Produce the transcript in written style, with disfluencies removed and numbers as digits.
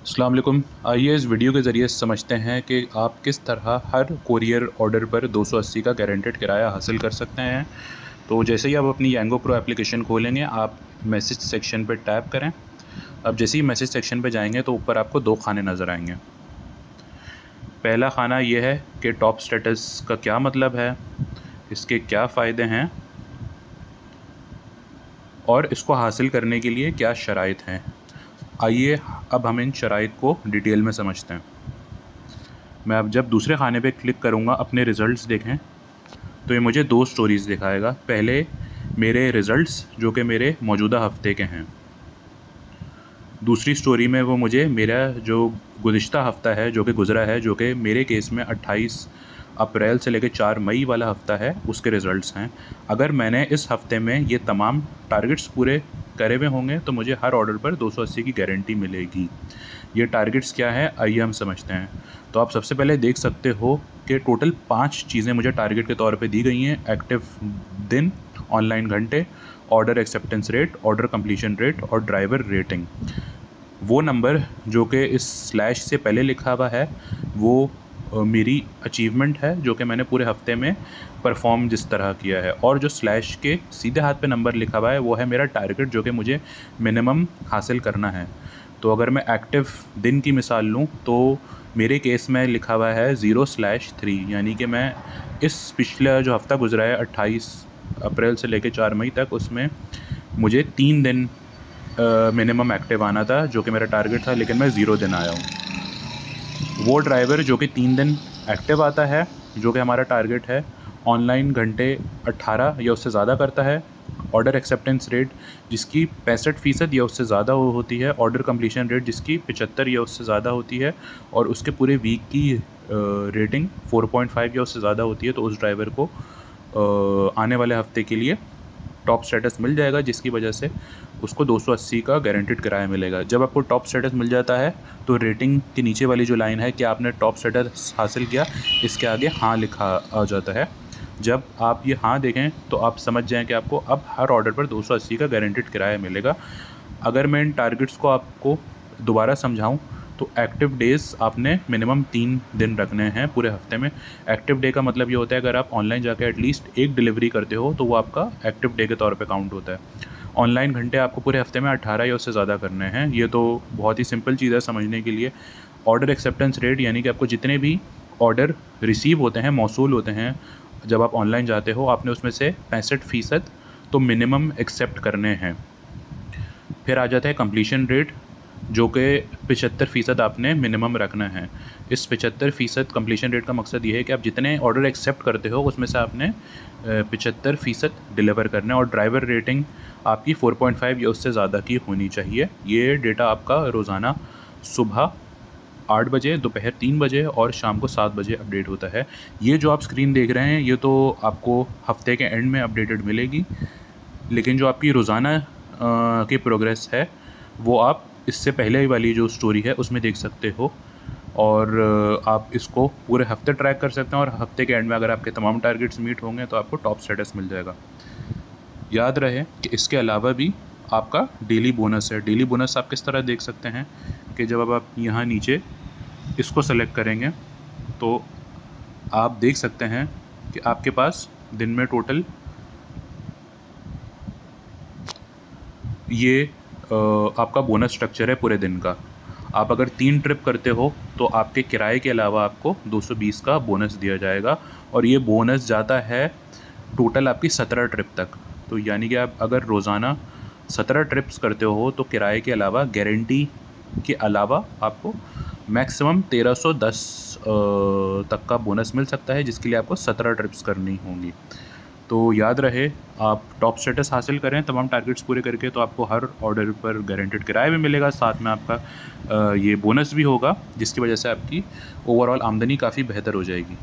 अस्सलाम वालेकुम। आइए इस वीडियो के ज़रिए समझते हैं कि आप किस तरह हर कोरियर ऑर्डर पर 280 का गारंटेड किराया हासिल कर सकते हैं। तो जैसे ही आप अपनी यांगो प्रो एप्लीकेशन खोलेंगे, आप मैसेज सेक्शन पर टैप करें। अब जैसे ही मैसेज सेक्शन पर जाएंगे तो ऊपर आपको दो खाने नज़र आएंगे। पहला खाना ये है कि टॉप स्टेटस का क्या मतलब है, इसके क्या फ़ायदे हैं और इसको हासिल करने के लिए क्या शराइत हैं। आइए अब हम इन शराइत को डिटेल में समझते हैं। मैं अब जब दूसरे खाने पे क्लिक करूँगा अपने रिज़ल्ट्स देखें तो ये मुझे दो स्टोरीज़ दिखाएगा। पहले मेरे रिज़ल्ट्स जो कि मेरे मौजूदा हफ़्ते के हैं। दूसरी स्टोरी में वो मुझे मेरा जो गुज़िश्ता हफ़्ता है जो कि गुज़रा है, जो कि मेरे केस में 28 अप्रैल से लेकर 4 मई वाला हफ़्ता है, उसके रिज़ल्ट्स हैं। अगर मैंने इस हफ़्ते में ये तमाम टारगेट्स पूरे करे हुए होंगे तो मुझे हर ऑर्डर पर 280 की गारंटी मिलेगी। ये टारगेट्स क्या है, आइए हम समझते हैं। तो आप सबसे पहले देख सकते हो कि टोटल 5 चीज़ें मुझे टारगेट के तौर पे दी गई हैं। एक्टिव दिन, ऑनलाइन घंटे, order acceptance rate, order completion rate और ड्राइवर रेटिंग। वो नंबर जो कि इस स्लैश से पहले लिखा हुआ है वो मेरी अचीवमेंट है, जो कि मैंने पूरे हफ्ते में परफॉर्म जिस तरह किया है। और जो स्लैश के सीधे हाथ पे नंबर लिखा हुआ है वो है मेरा टारगेट, जो कि मुझे मिनिमम हासिल करना है। तो अगर मैं एक्टिव दिन की मिसाल लूँ तो मेरे केस में लिखा हुआ है 0/3, यानी कि मैं इस पिछला जो हफ़्ता गुजरा है 28 अप्रैल से लेकर 4 मई तक, उसमें मुझे 3 दिन मिनिमम एक्टिव आना था, जो कि मेरा टारगेट था, लेकिन मैं 0 दिन आया हूँ। वो ड्राइवर जो कि 3 दिन एक्टिव आता है, जो कि हमारा टारगेट है, ऑनलाइन घंटे 18 या उससे ज़्यादा करता है, ऑर्डर एक्सेप्टेंस रेट जिसकी 65% या उससे ज़्यादा होती है, ऑर्डर कंप्लीशन रेट जिसकी 75 या उससे ज़्यादा होती है, और उसके पूरे वीक की रेटिंग 4.5 या उससे ज़्यादा होती है, तो उस ड्राइवर को आने वाले हफ्ते के लिए टॉप स्टेटस मिल जाएगा, जिसकी वजह से उसको 280 का गारंटेड किराया मिलेगा। जब आपको टॉप स्टेटस मिल जाता है तो रेटिंग के नीचे वाली जो लाइन है कि आपने टॉप स्टेटस हासिल किया, इसके आगे हाँ लिखा आ जाता है। जब आप ये हाँ देखें तो आप समझ जाएं कि आपको अब हर ऑर्डर पर 280 का गारंटेड किराया मिलेगा। अगर मैं इन टारगेट्स को आपको दोबारा समझाऊं तो एक्टिव डेज़ आपने मिनिमम 3 दिन रखने हैं पूरे हफ्ते में। एक्टिव डे का मतलब ये होता है अगर आप ऑनलाइन जाकर एटलीस्ट एक डिलीवरी करते हो तो वो आपका एक्टिव डे के तौर पे काउंट होता है। ऑनलाइन घंटे आपको पूरे हफ्ते में 18 या उससे ज़्यादा करने हैं। ये तो बहुत ही सिंपल चीज़ है समझने के लिए। ऑर्डर एक्सेप्टेंस रेट यानी कि आपको जितने भी ऑर्डर रिसीव होते हैं, मौसूल होते हैं, जब आप ऑनलाइन जाते हो, आपने उसमें से 65% तो मिनिमम एक्सेप्ट करने हैं। फिर आ जाता है कंप्लीशन रेट, जो कि 75% आपने मिनिमम रखना है। इस 75% कंप्लीशन रेट का मकसद ये है कि आप जितने ऑर्डर एक्सेप्ट करते हो उसमें से आपने 75% डिलीवर करना है। और ड्राइवर रेटिंग आपकी 4.5 या उससे ज़्यादा की होनी चाहिए। ये डेटा आपका रोज़ाना सुबह 8 बजे, दोपहर 3 बजे और शाम को 7 बजे अपडेट होता है। ये जो आप स्क्रीन देख रहे हैं ये तो आपको हफ्ते के एंड में अपडेटेड मिलेगी, लेकिन जो आपकी रोज़ाना की प्रोग्रेस है वो आप इससे पहले वाली जो स्टोरी है उसमें देख सकते हो। और आप इसको पूरे हफ्ते ट्रैक कर सकते हैं, और हफ्ते के एंड में अगर आपके तमाम टारगेट्स मीट होंगे तो आपको टॉप स्टेटस मिल जाएगा। याद रहे कि इसके अलावा भी आपका डेली बोनस है। डेली बोनस आप किस तरह देख सकते हैं कि जब अब आप यहाँ नीचे इसको सेलेक्ट करेंगे तो आप देख सकते हैं कि आपके पास दिन में टोटल ये आपका बोनस स्ट्रक्चर है पूरे दिन का। आप अगर 3 ट्रिप करते हो तो आपके किराए के अलावा आपको 220 का बोनस दिया जाएगा, और ये बोनस जाता है टोटल आपकी 17 ट्रिप तक। तो यानी कि आप अगर रोज़ाना 17 ट्रिप्स करते हो तो किराए के अलावा, गारंटी के अलावा, आपको मैक्सिमम 1310 तक का बोनस मिल सकता है, जिसके लिए आपको 17 ट्रिप्स करनी होंगी। तो याद रहे, आप टॉप स्टेटस हासिल करें तमाम टारगेट्स पूरे करके तो आपको हर ऑर्डर पर गारंटेड किराया भी मिलेगा, साथ में आपका ये बोनस भी होगा, जिसकी वजह से आपकी ओवरऑल आमदनी काफ़ी बेहतर हो जाएगी।